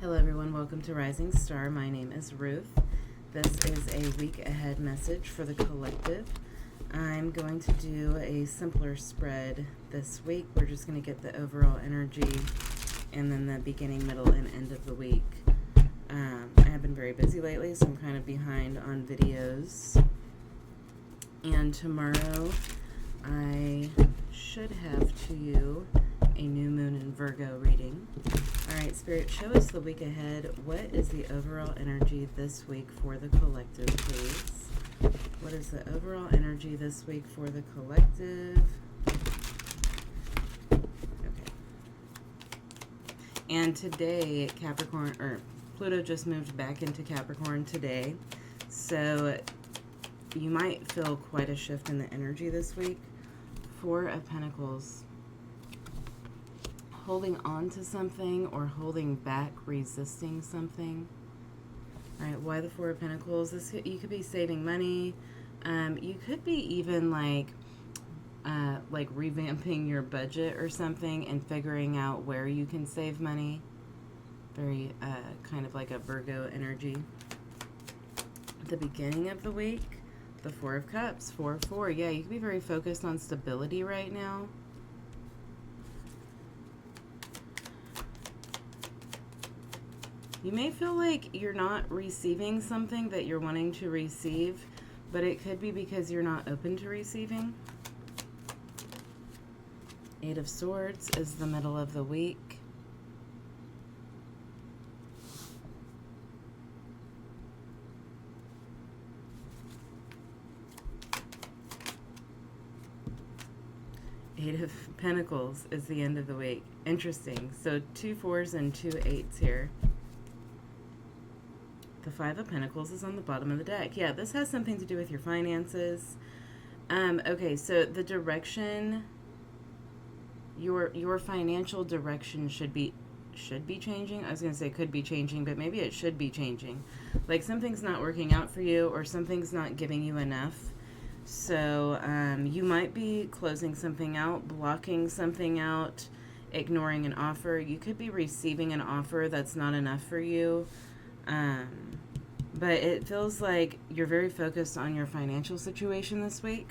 Hello everyone, welcome to Rising Star. My name is Ruth. This is a week ahead message for the collective. I'm going to do a simpler spread this week. We're just going to get the overall energy and then the beginning, middle, and end of the week. I have been very busy lately, so I'm kind of behind on videos. And tomorrow I should have to you a new moon in Virgo reading. Alright, Spirit, show us the week ahead. What is the overall energy this week for the collective, please? What is the overall energy this week for the collective? Okay. And today, Pluto just moved back into Capricorn today. So you might feel quite a shift in the energy this week. Four of Pentacles. Holding on to something or holding back, resisting something. All right, why the Four of Pentacles? You could be saving money. You could be even like revamping your budget or something and figuring out where you can save money. Very kind of like a Virgo energy. At the beginning of the week, the Four of Cups, 4-4. Yeah, you could be very focused on stability right now. You may feel like you're not receiving something that you're wanting to receive, but it could be because you're not open to receiving. Eight of Swords is the middle of the week. Eight of Pentacles is the end of the week. Interesting. So 2 4s and 2 8s here. The Five of Pentacles is on the bottom of the deck. Yeah, this has something to do with your finances. Okay, so the direction, your financial direction should be changing. I was going to say could be changing, but maybe it should be changing. Like something's not working out for you or something's not giving you enough. So you might be closing something out, blocking something out, ignoring an offer. You could be receiving an offer that's not enough for you. But it feels like you're very focused on your financial situation this week.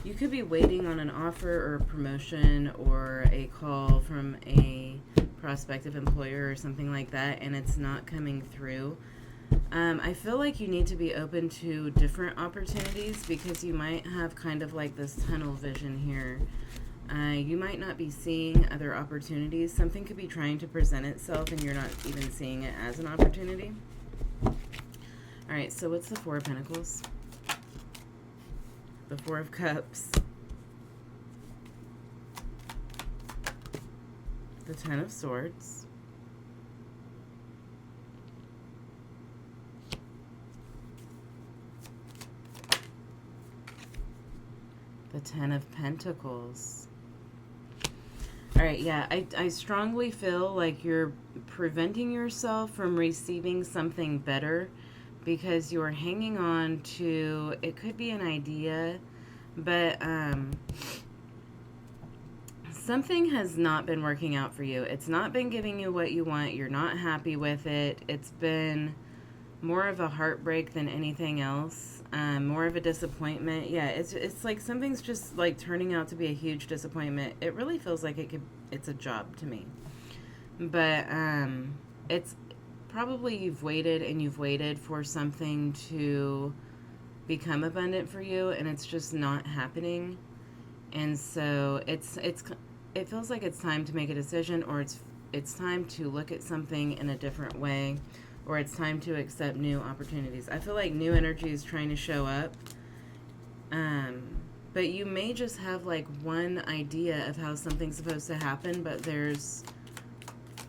You could be waiting on an offer or a promotion or a call from a prospective employer or something like that, and it's not coming through. I feel like you need to be open to different opportunities because you might have kind of like this tunnel vision here. You might not be seeing other opportunities. Something could be trying to present itself and you're not even seeing it as an opportunity. Alright, so what's the Four of Pentacles? The Four of Cups. The Ten of Swords. The Ten of Pentacles. All right, yeah, I strongly feel like you're preventing yourself from receiving something better because you're hanging on to, it could be an idea, but something has not been working out for you. It's not been giving you what you want. You're not happy with it. It's been more of a heartbreak than anything else. More of a disappointment. Yeah, it's like something's just like turning out to be a huge disappointment. It really feels like it's a job to me. But it's probably you've waited for something to become abundant for you and it's just not happening. And so it feels like it's time to make a decision, or it's time to look at something in a different way, or it's time to accept new opportunities. I feel like new energy is trying to show up. But you may just have like one idea of how something's supposed to happen, but there's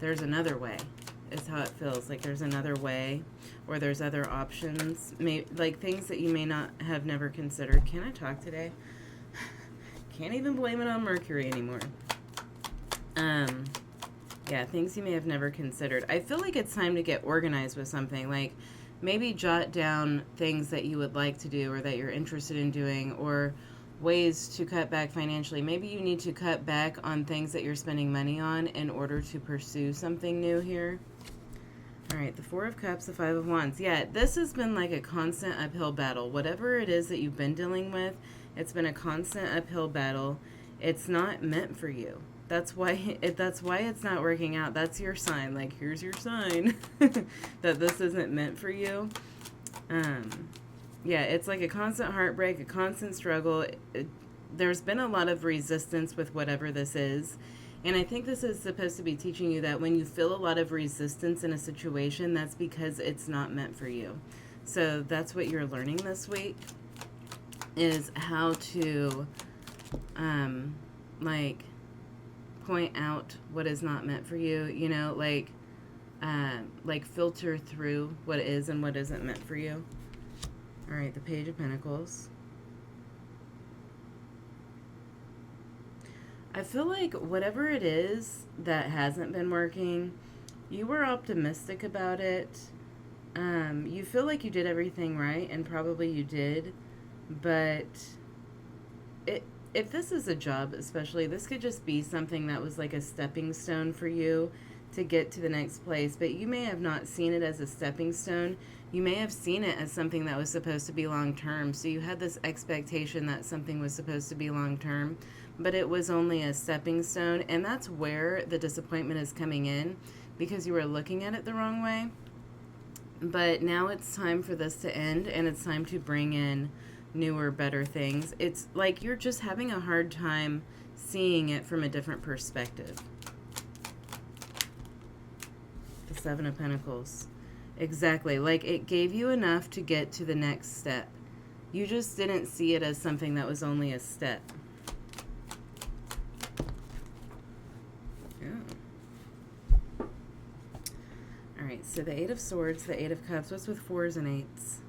another way, is how it feels. Like there's another way, or there's other options. Like things that you may not have never considered. Can I talk today? Can't even blame it on Mercury anymore. Yeah, things you may have never considered. I feel like it's time to get organized with something. Like maybe jot down things that you would like to do or that you're interested in doing, or ways to cut back financially. Maybe you need to cut back on things that you're spending money on in order to pursue something new here. All right, the Four of Cups, the Five of Wands. Yeah, this has been like a constant uphill battle. Whatever it is that you've been dealing with, it's been a constant uphill battle. It's not meant for you. That's why it's not working out. That's your sign. Like, here's your sign that this isn't meant for you. Yeah, it's like a constant heartbreak, a constant struggle. There's been a lot of resistance with whatever this is. And I think this is supposed to be teaching you that when you feel a lot of resistance in a situation, that's because it's not meant for you. So that's what you're learning this week, is how to, like, point out what is not meant for you, you know, like filter through what is and what isn't meant for you. All right, the Page of Pentacles. I feel like whatever it is that hasn't been working, you were optimistic about it. You feel like you did everything right, and probably you did, but if this is a job especially, this could just be something that was like a stepping stone for you to get to the next place, but you may have not seen it as a stepping stone. You may have seen it as something that was supposed to be long-term, so you had this expectation that something was supposed to be long-term, but it was only a stepping stone, and that's where the disappointment is coming in, because you were looking at it the wrong way. But now it's time for this to end, and it's time to bring in newer, better things. It's like you're just having a hard time seeing it from a different perspective. The Seven of Pentacles. Exactly. Like, it gave you enough to get to the next step. You just didn't see it as something that was only a step. Oh. All right, so the Eight of Swords, the Eight of Cups. What's with fours and eights?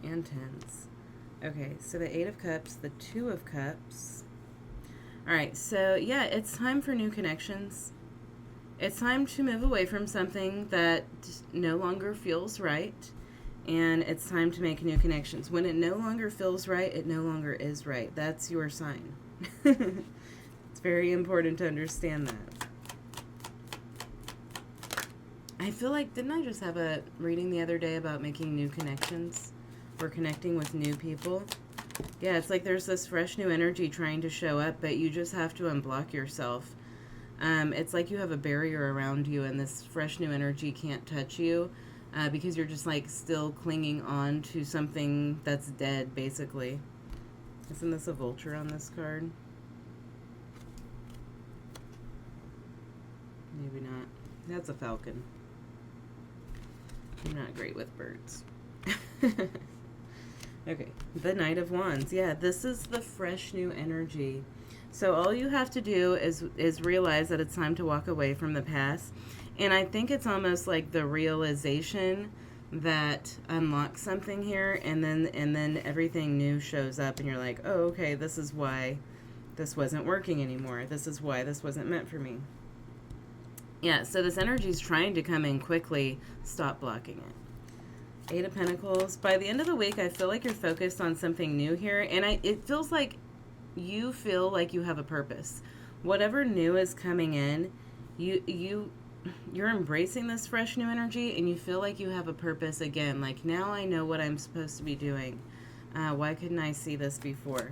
And tens. Okay, so the Eight of Cups, the Two of Cups. All right, so yeah, it's time for new connections. It's time to move away from something that no longer feels right, and it's time to make new connections. When it no longer feels right, it no longer is right. That's your sign. It's very important to understand that. I feel like, didn't I just have a reading the other day about making new connections or connecting with new people? Yeah, it's like there's this fresh new energy trying to show up, but you just have to unblock yourself. It's like you have a barrier around you, and this fresh new energy can't touch you because you're just like still clinging on to something that's dead, basically. Isn't this a vulture on this card? Maybe not. That's a falcon. I'm not great with birds. Okay, the Knight of Wands. Yeah, this is the fresh new energy. So all you have to do is realize that it's time to walk away from the past. And I think it's almost like the realization that unlocks something here, and then everything new shows up, and you're like, oh, okay, this is why this wasn't working anymore. This is why this wasn't meant for me. Yeah, so this energy is trying to come in quickly. Stop blocking it. Eight of Pentacles. By the end of the week, I feel like you're focused on something new here, and it feels like you feel like you have a purpose. Whatever new is coming in, you're embracing this fresh new energy, and you feel like you have a purpose again. Like, now I know what I'm supposed to be doing. Why couldn't I see this before?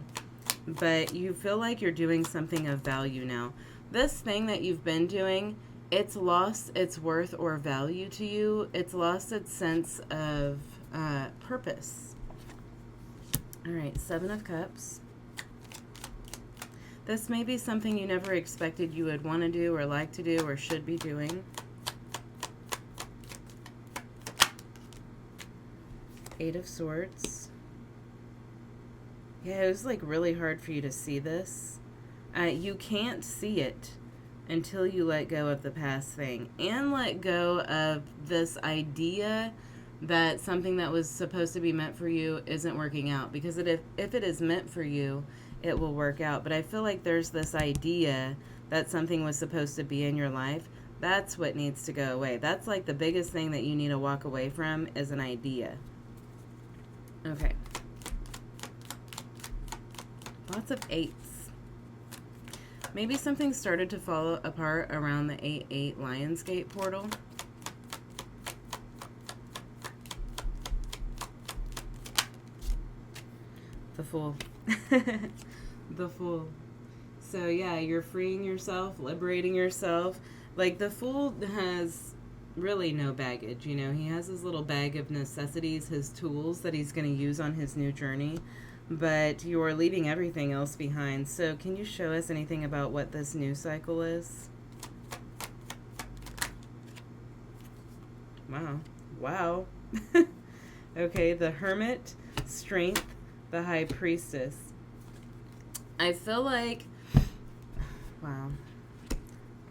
But you feel like you're doing something of value now. This thing that you've been doing, it's lost its worth or value to you. It's lost its sense of purpose. All right, Seven of Cups. This may be something you never expected you would want to do or like to do or should be doing. Eight of Swords. Yeah, it was like really hard for you to see this. You can't see it until you let go of the past thing and let go of this idea that something that was supposed to be meant for you isn't working out. Because if it is meant for you, it will work out. But I feel like there's this idea that something was supposed to be in your life. That's what needs to go away. That's like the biggest thing that you need to walk away from, is an idea. Okay. Lots of 8s. Maybe something started to fall apart around the 8-8 Lionsgate portal. The Fool. The Fool. So yeah, you're freeing yourself, liberating yourself. Like, the Fool has really no baggage, you know. He has his little bag of necessities, his tools that he's going to use on his new journey. But you're leaving everything else behind. So can you show us anything about what this new cycle is? Wow. Wow. Okay, the Hermit, Strength, the High Priestess. I feel like, wow,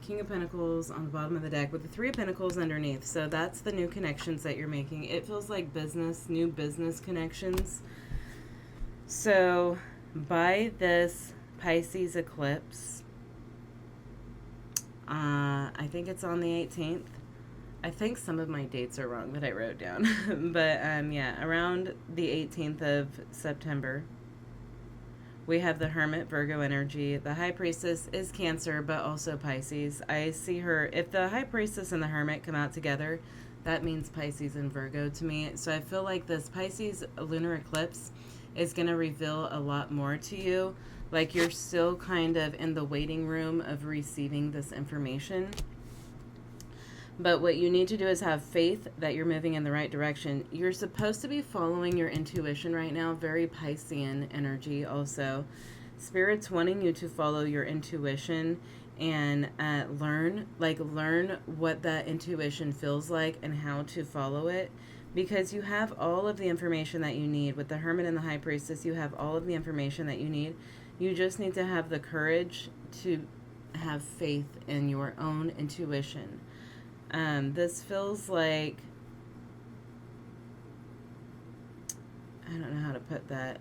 King of Pentacles on the bottom of the deck with the Three of Pentacles underneath. So that's the new connections that you're making. It feels like business, new business connections. So by this Pisces eclipse, I think it's on the 18th. I think some of my dates are wrong that I wrote down. But yeah, around the 18th of September, we have the Hermit, Virgo energy. The High Priestess is Cancer, but also Pisces. I see her, if the High Priestess and the Hermit come out together, that means Pisces and Virgo to me. So I feel like this Pisces lunar eclipse is going to reveal a lot more to you. Like, you're still kind of in the waiting room of receiving this information. But what you need to do is have faith that you're moving in the right direction. You're supposed to be following your intuition right now. Very Piscean energy also. Spirit's wanting you to follow your intuition and learn what that intuition feels like and how to follow it. Because you have all of the information that you need. With the Hermit and the High Priestess, you have all of the information that you need. You just need to have the courage to have faith in your own intuition. This feels like, I don't know how to put that.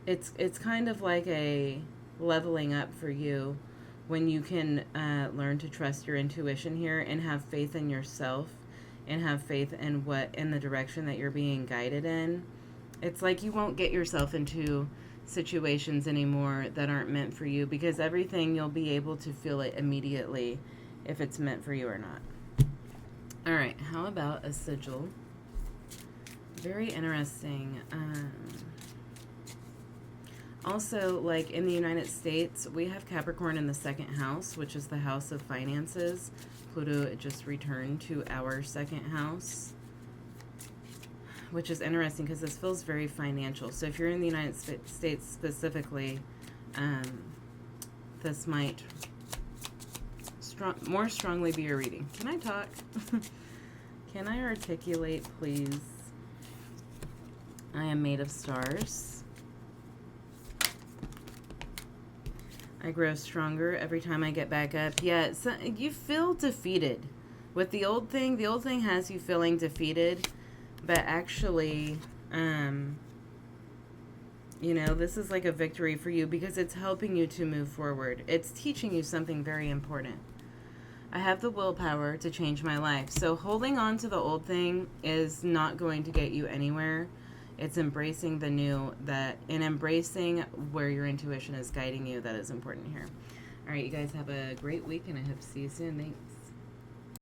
It's kind of like a leveling up for you when you can learn to trust your intuition here and have faith in yourself and have faith in the direction that you're being guided in. It's like you won't get yourself into situations anymore that aren't meant for you, because everything, you'll be able to feel it immediately if it's meant for you or not. All right, how about a sigil? Very interesting. Also, like in the United States, we have Capricorn in the 2nd house, which is the house of finances. Pluto just returned to our 2nd house, which is interesting because this feels very financial. So if you're in the United States specifically, this might more strongly be your reading. Can I talk? Can I articulate, please? I am made of stars. I grow stronger every time I get back up. Yeah, so you feel defeated. With the old thing has you feeling defeated. But actually, you know, this is like a victory for you because it's helping you to move forward. It's teaching you something very important. I have the willpower to change my life. So holding on to the old thing is not going to get you anywhere. It's embracing the new, and embracing where your intuition is guiding you, that is important here. All right, you guys have a great week, and I hope to see you soon. Thanks.